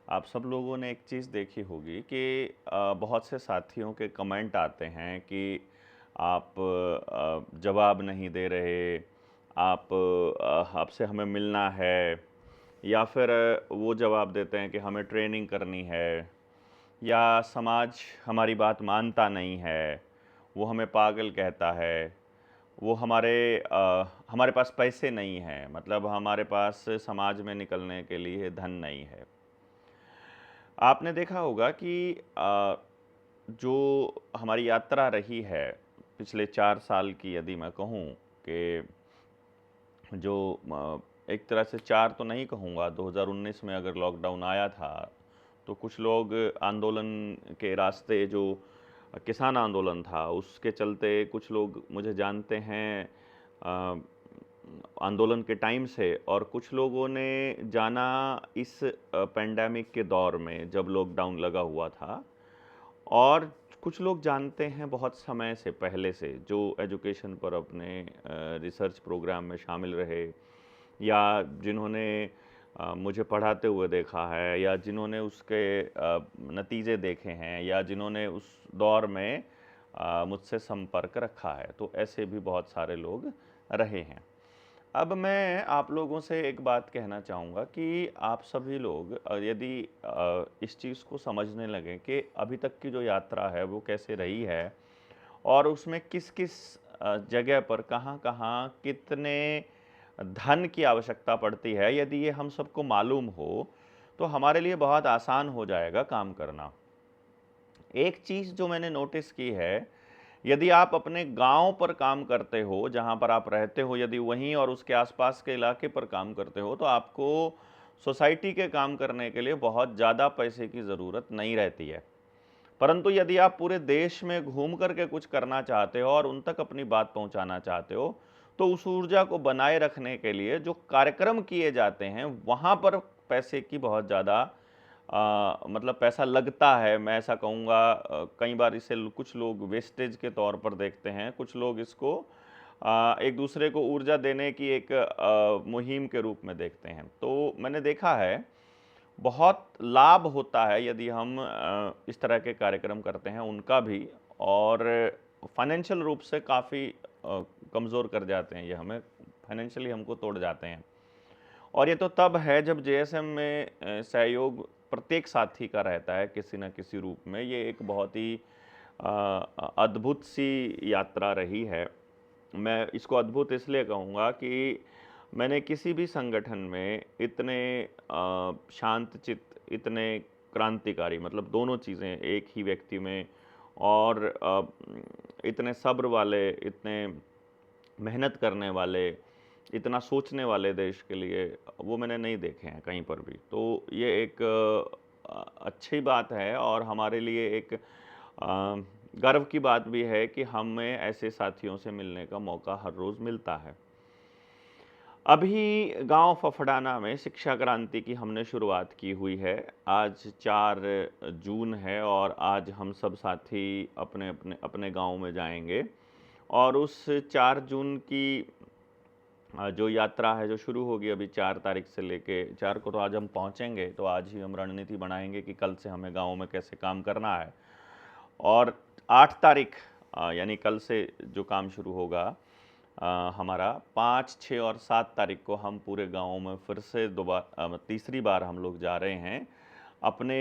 आप सब लोगों ने एक चीज़ देखी होगी कि बहुत से साथियों के कमेंट आते हैं कि आप जवाब नहीं दे रहे, आपसे हमें मिलना है, या फिर वो जवाब देते हैं कि हमें ट्रेनिंग करनी है, या समाज हमारी बात मानता नहीं है, वो हमें पागल कहता है, वो हमारे पास पैसे नहीं हैं, मतलब हमारे पास समाज में निकलने के लिए धन नहीं है। आपने देखा होगा कि जो हमारी यात्रा रही है पिछले 4 साल की, यदि मैं कहूँ कि जो एक तरह से 4 तो नहीं कहूँगा, 2019 में अगर लॉकडाउन आया था, तो कुछ लोग आंदोलन के रास्ते, जो किसान आंदोलन था, उसके चलते कुछ लोग मुझे जानते हैं आंदोलन के टाइम से, और कुछ लोगों ने जाना इस पेंडेमिक के दौर में जब लॉकडाउन लगा हुआ था, और कुछ लोग जानते हैं बहुत समय से पहले से, जो एजुकेशन पर अपने रिसर्च प्रोग्राम में शामिल रहे, या जिन्होंने मुझे पढ़ाते हुए देखा है, या जिन्होंने उसके नतीजे देखे हैं, या जिन्होंने उस दौर में मुझसे संपर्क रखा है। तो ऐसे भी बहुत सारे लोग रहे हैं। अब मैं आप लोगों से एक बात कहना चाहूँगा कि आप सभी लोग यदि इस चीज़ को समझने लगें कि अभी तक की जो यात्रा है वो कैसे रही है, और उसमें किस-किस जगह पर कहाँ-कहाँ कितने धन की आवश्यकता पड़ती है, यदि ये हम सबको मालूम हो, तो हमारे लिए बहुत आसान हो जाएगा काम करना। एक चीज़ जो मैंने नोटिस की है, यदि आप अपने गांव पर काम करते हो, जहां पर आप रहते हो, यदि वहीं और उसके आसपास के इलाके पर काम करते हो, तो आपको सोसाइटी के काम करने के लिए बहुत ज़्यादा पैसे की ज़रूरत नहीं रहती है। परंतु यदि आप पूरे देश में घूम करके कुछ करना चाहते हो और उन तक अपनी बात पहुंचाना चाहते हो, तो उस ऊर्जा को बनाए रखने के लिए जो कार्यक्रम किए जाते हैं, वहां पर पैसे की बहुत ज़्यादा मतलब पैसा लगता है। मैं ऐसा कहूँगा, कई बार इसे कुछ लोग वेस्टेज के तौर पर देखते हैं, कुछ लोग इसको एक दूसरे को ऊर्जा देने की एक मुहिम के रूप में देखते हैं। तो मैंने देखा है बहुत लाभ होता है यदि हम इस तरह के कार्यक्रम करते हैं उनका भी, और फाइनेंशियल रूप से काफ़ी कमज़ोर कर जाते हैं, ये हमें फाइनेंशियली हमको तोड़ जाते हैं। और ये तो तब है जब जेएसएम में सहयोग प्रत्येक साथी का रहता है किसी न किसी रूप में। ये एक बहुत ही अद्भुत सी यात्रा रही है। मैं इसको अद्भुत इसलिए कहूँगा कि मैंने किसी भी संगठन में इतने शांतचित्त, इतने क्रांतिकारी, मतलब दोनों चीज़ें एक ही व्यक्ति में, और इतने सब्र वाले, इतने मेहनत करने वाले, इतना सोचने वाले देश के लिए, वो मैंने नहीं देखे हैं कहीं पर भी। तो ये एक अच्छी बात है, और हमारे लिए एक गर्व की बात भी है कि हमें ऐसे साथियों से मिलने का मौका हर रोज़ मिलता है। अभी गांव फफड़ाना में शिक्षा क्रांति की हमने शुरुआत की हुई है। आज 4 जून है, और आज हम सब साथी अपने अपने अपने गांव में जाएंगे, और उस 4 जून की जो यात्रा है, जो शुरू होगी अभी 4 तारीख से लेके 4 को, तो आज हम पहुंचेंगे, तो आज ही हम रणनीति बनाएंगे कि कल से हमें गांव में कैसे काम करना है। और 8 तारीख यानी कल से जो काम शुरू होगा हमारा, 5, 6 और 7 तारीख को हम पूरे गाँव में फिर से तीसरी बार हम लोग जा रहे हैं, अपने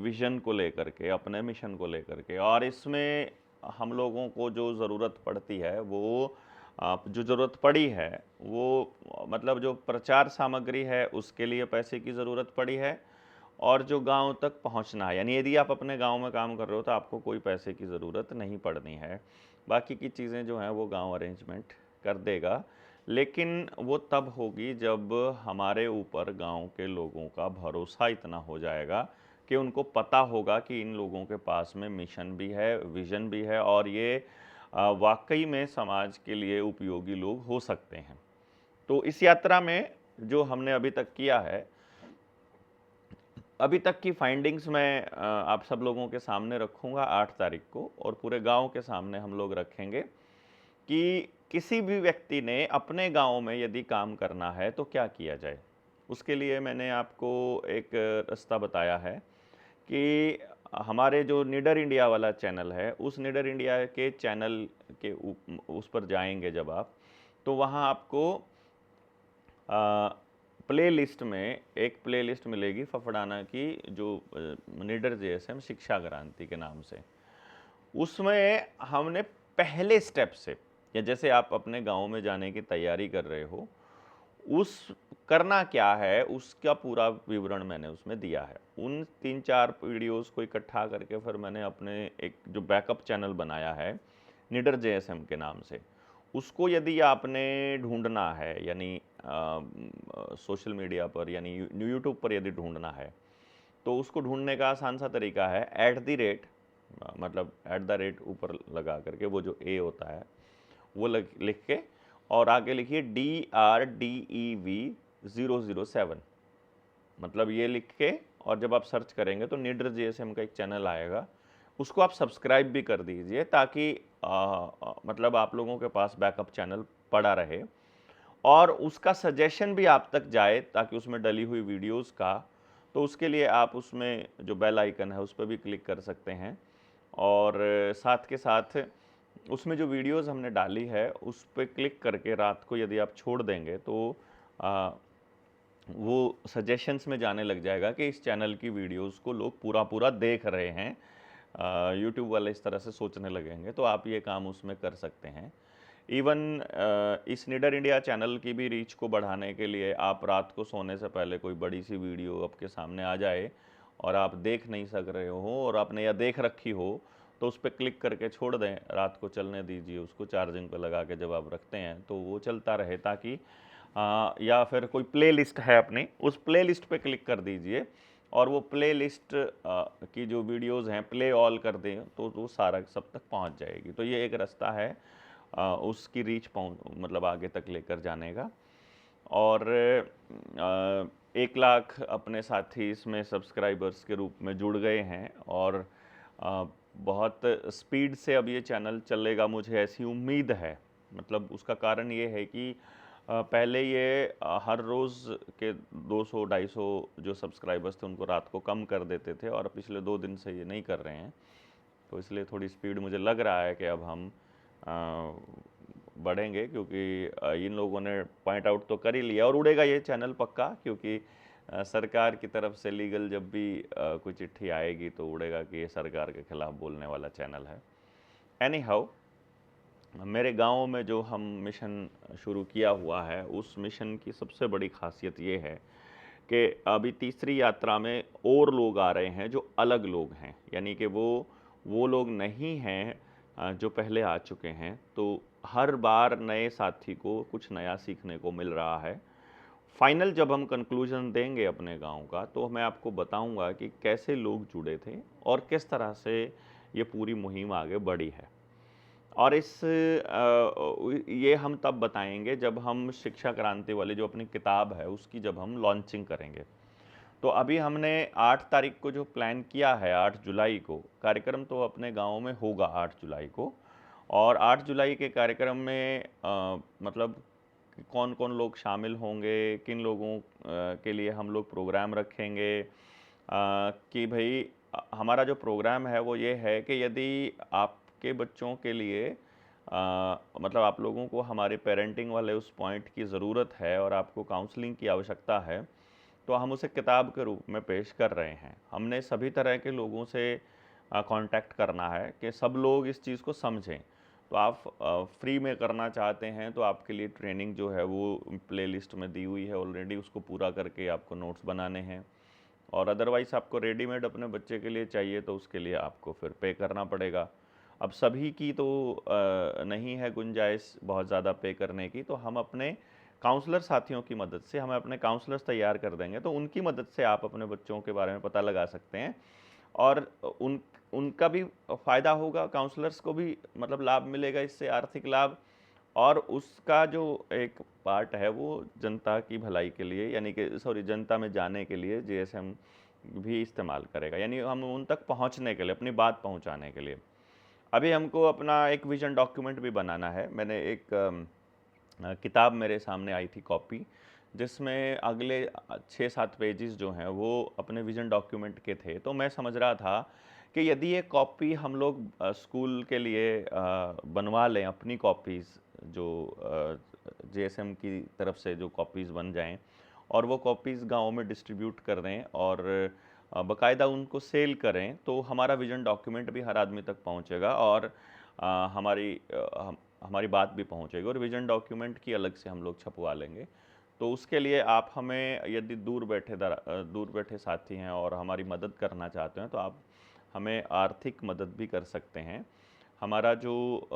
विज़न को लेकर के, अपने मिशन को लेकर के। और इसमें हम लोगों को जो ज़रूरत पड़ती है, वो जो ज़रूरत पड़ी है, वो मतलब जो प्रचार सामग्री है उसके लिए पैसे की ज़रूरत पड़ी है, और जो गांव तक पहुंचना है, यानी यदि आप अपने गांव में काम कर रहे हो तो आपको कोई पैसे की ज़रूरत नहीं पड़नी है। बाकी की चीज़ें जो हैं वो गांव अरेंजमेंट कर देगा, लेकिन वो तब होगी जब हमारे ऊपर गांव के लोगों का भरोसा इतना हो जाएगा कि उनको पता होगा कि इन लोगों के पास में मिशन भी है, विज़न भी है, और ये वाकई में समाज के लिए उपयोगी लोग हो सकते हैं। तो इस यात्रा में जो हमने अभी तक किया है, अभी तक की फाइंडिंग्स मैं आप सब लोगों के सामने रखूंगा 8 तारीख को, और पूरे गांव के सामने हम लोग रखेंगे कि किसी भी व्यक्ति ने अपने गांव में यदि काम करना है तो क्या किया जाए। उसके लिए मैंने आपको एक रास्ता बताया है कि हमारे जो निडर इंडिया वाला चैनल है, उस निडर इंडिया के चैनल के उस पर जाएंगे जब आप, तो वहाँ आपको प्लेलिस्ट में एक प्लेलिस्ट मिलेगी फफड़ाना की, जो निडर जेएसएम शिक्षा क्रांति के नाम से। उसमें हमने पहले स्टेप से, या जैसे आप अपने गांव में जाने की तैयारी कर रहे हो, उस करना क्या है उसका पूरा विवरण मैंने उसमें दिया है। उन 3-4 वीडियोस को इकट्ठा करके फिर मैंने अपने एक जो बैकअप चैनल बनाया है निडर जेएसएम के नाम से, उसको यदि आपने ढूंढना है, यानी सोशल मीडिया पर यानी यूट्यूब पर यदि ढूंढना है, तो उसको ढूंढने का आसान सा तरीका है मतलब @ ऊपर लगा करके वो जो ए होता है वो लिख के, और आगे लिखिए DRDEV007, मतलब ये लिख के, और जब आप सर्च करेंगे तो निडर जेएसएम का एक चैनल आएगा, उसको आप सब्सक्राइब भी कर दीजिए ताकि मतलब आप लोगों के पास बैकअप चैनल पड़ा रहे, और उसका सजेशन भी आप तक जाए ताकि उसमें डली हुई वीडियोस का, तो उसके लिए आप उसमें जो बेल आइकन है उस पर भी क्लिक कर सकते हैं। और साथ के साथ उसमें जो वीडियोस हमने डाली है उस पर क्लिक करके रात को यदि आप छोड़ देंगे तो वो सजेशंस में जाने लग जाएगा कि इस चैनल की वीडियोस को लोग पूरा पूरा देख रहे हैं। यूट्यूब वाले इस तरह से सोचने लगेंगे, तो आप ये काम उसमें कर सकते हैं। इवन इस निडर इंडिया चैनल की भी रीच को बढ़ाने के लिए आप रात को सोने से पहले कोई बड़ी सी वीडियो आपके सामने आ जाए और आप देख नहीं सक रहे हो, और आपने या देख रखी हो, तो उस पर क्लिक करके छोड़ दें, रात को चलने दीजिए उसको, चार्जिंग पर लगा के जब आप रखते हैं तो वो चलता रहे, ताकि या फिर कोई प्लेलिस्ट है अपनी, उस प्लेलिस्ट पे क्लिक कर दीजिए और वो प्लेलिस्ट की जो वीडियोस हैं प्ले ऑल कर दें तो वो सारा सब तक पहुंच जाएगी। तो ये एक रास्ता है उसकी रीच मतलब आगे तक लेकर जाने का। और 1 लाख अपने साथी इसमें सब्सक्राइबर्स के रूप में जुड़ गए हैं, और बहुत स्पीड से अब ये चैनल चलेगा, मुझे ऐसी उम्मीद है। मतलब उसका कारण ये है कि पहले ये हर रोज़ के 200-250 जो सब्सक्राइबर्स थे उनको रात को कम कर देते थे, और पिछले 2 दिन से ये नहीं कर रहे हैं। तो इसलिए थोड़ी स्पीड मुझे लग रहा है कि अब हम बढ़ेंगे, क्योंकि इन लोगों ने पॉइंट आउट तो कर ही लिया, और उड़ेगा ये चैनल पक्का, क्योंकि सरकार की तरफ से लीगल जब भी कोई चिट्ठी आएगी तो उड़ेगा कि ये सरकार के खिलाफ बोलने वाला चैनल है। एनी हाउ, मेरे गांव में जो हम मिशन शुरू किया हुआ है, उस मिशन की सबसे बड़ी खासियत ये है कि अभी तीसरी यात्रा में और लोग आ रहे हैं जो अलग लोग हैं, यानी कि वो लोग नहीं हैं जो पहले आ चुके हैं। तो हर बार नए साथी को कुछ नया सीखने को मिल रहा है। फाइनल जब हम कंक्लूजन देंगे अपने गांव का, तो मैं आपको बताऊंगा कि कैसे लोग जुड़े थे और किस तरह से ये पूरी मुहिम आगे बढ़ी है। और ये हम तब बताएंगे जब हम शिक्षा क्रांति वाली जो अपनी किताब है उसकी जब हम लॉन्चिंग करेंगे। तो अभी हमने 8 तारीख को जो प्लान किया है, 8 जुलाई को कार्यक्रम तो अपने गांव में होगा 8 जुलाई को। और 8 जुलाई के कार्यक्रम में मतलब कौन कौन लोग शामिल होंगे, किन लोगों के लिए हम लोग प्रोग्राम रखेंगे, कि भाई हमारा जो प्रोग्राम है वो ये है कि यदि आपके बच्चों के लिए मतलब आप लोगों को हमारे पेरेंटिंग वाले उस पॉइंट की ज़रूरत है और आपको काउंसलिंग की आवश्यकता है, तो हम उसे किताब के रूप में पेश कर रहे हैं। हमने सभी तरह के लोगों से कांटेक्ट करना है कि सब लोग इस चीज़ को समझें। तो आप फ्री में करना चाहते हैं तो आपके लिए ट्रेनिंग जो है वो प्लेलिस्ट में दी हुई है ऑलरेडी, उसको पूरा करके आपको नोट्स बनाने हैं। और अदरवाइज़ आपको रेडीमेड अपने बच्चे के लिए चाहिए तो उसके लिए आपको फिर पे करना पड़ेगा। अब सभी की तो नहीं है गुंजाइश बहुत ज़्यादा पे करने की, तो हम अपने काउंसलर साथियों की मदद से, हमें अपने काउंसलर्स तैयार कर देंगे, तो उनकी मदद से आप अपने बच्चों के बारे में पता लगा सकते हैं। और उनका भी फ़ायदा होगा, काउंसलर्स को भी मतलब लाभ मिलेगा इससे, आर्थिक लाभ। और उसका जो एक पार्ट है वो जनता की भलाई के लिए, यानी कि जनता में जाने के लिए जेएसएम भी इस्तेमाल करेगा, यानी हम उन तक पहुंचने के लिए, अपनी बात पहुंचाने के लिए। अभी हमको अपना एक विजन डॉक्यूमेंट भी बनाना है। मैंने एक किताब मेरे सामने आई थी, कॉपी, जिसमें अगले 6-7 पेजेस जो हैं वो अपने विज़न डॉक्यूमेंट के थे। तो मैं समझ रहा था कि यदि ये कॉपी हम लोग स्कूल के लिए बनवा लें, अपनी कॉपीज़ जो जेएसएम की तरफ से जो कॉपीज़ बन जाएँ और वो कॉपीज़ गाँव में डिस्ट्रीब्यूट कर दें और बाकायदा उनको सेल करें, तो हमारा विज़न डॉक्यूमेंट भी हर आदमी तक पहुँचेगा और हमारी बात भी पहुँचेगी और विज़न डॉक्यूमेंट की अलग से हम लोग छपवा लेंगे। तो उसके लिए आप हमें, यदि दूर बैठे साथी हैं और हमारी मदद करना चाहते हैं, तो आप हमें आर्थिक मदद भी कर सकते हैं। हमारा जो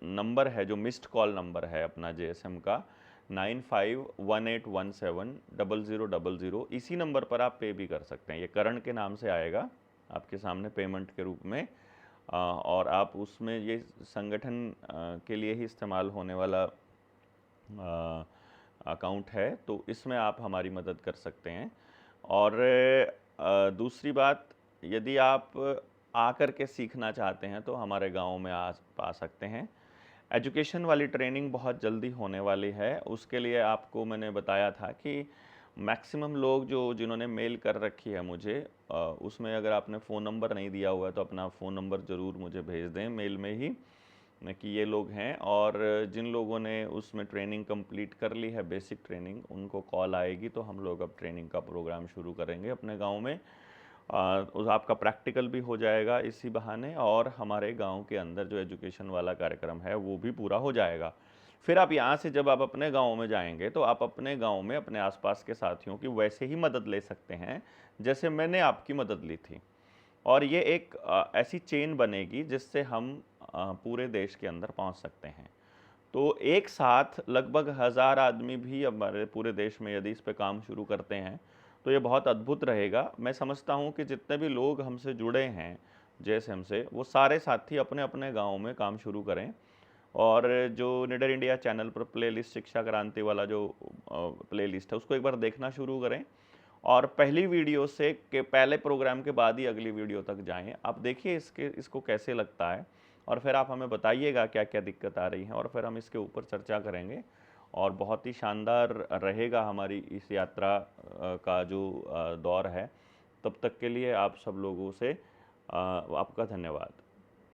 नंबर है, जो मिस्ड कॉल नंबर है अपना जेएसएम का, 9518170000, इसी नंबर पर आप पे भी कर सकते हैं। ये करण के नाम से आएगा आपके सामने पेमेंट के रूप में, और आप उसमें ये संगठन के लिए ही इस्तेमाल होने वाला अकाउंट है, तो इसमें आप हमारी मदद कर सकते हैं। और दूसरी बात, यदि आप आकर के सीखना चाहते हैं तो हमारे गांव में आ सकते हैं। एजुकेशन वाली ट्रेनिंग बहुत जल्दी होने वाली है। उसके लिए आपको मैंने बताया था कि मैक्सिमम लोग जिन्होंने मेल कर रखी है मुझे, उसमें अगर आपने फ़ोन नंबर नहीं दिया हुआ है तो अपना फ़ोन नंबर ज़रूर मुझे भेज दें मेल में ही, कि ये लोग हैं। और जिन लोगों ने उसमें ट्रेनिंग कंप्लीट कर ली है, बेसिक ट्रेनिंग, उनको कॉल आएगी तो हम लोग अब ट्रेनिंग का प्रोग्राम शुरू करेंगे अपने गांव में। उस आपका प्रैक्टिकल भी हो जाएगा इसी बहाने, और हमारे गांव के अंदर जो एजुकेशन वाला कार्यक्रम है वो भी पूरा हो जाएगा। फिर आप यहाँ से जब आप अपने गांव में जाएंगे तो आप अपने गांव में अपने आसपास के साथियों की वैसे ही मदद ले सकते हैं जैसे मैंने आपकी मदद ली थी। और ये एक ऐसी चेन बनेगी जिससे हम पूरे देश के अंदर पहुंच सकते हैं। तो एक साथ लगभग 1000 आदमी भी हमारे पूरे देश में यदि इस पे काम शुरू करते हैं तो ये बहुत अद्भुत रहेगा। मैं समझता हूँ कि जितने भी लोग हमसे जुड़े हैं जेएसएम से, वो सारे साथी अपने अपने गांव में काम शुरू करें। और जो निडर इंडिया चैनल पर प्लेलिस्ट शिक्षा क्रांति वाला जो प्लेलिस्ट है उसको एक बार देखना शुरू करें, और पहली वीडियो से के पहले प्रोग्राम के बाद ही अगली वीडियो तक जाएं। आप देखिए इसको कैसे लगता है, और फिर आप हमें बताइएगा क्या क्या दिक्कत आ रही है, और फिर हम इसके ऊपर चर्चा करेंगे। और बहुत ही शानदार रहेगा हमारी इस यात्रा का जो दौर है। तब तक के लिए आप सब लोगों से आपका धन्यवाद।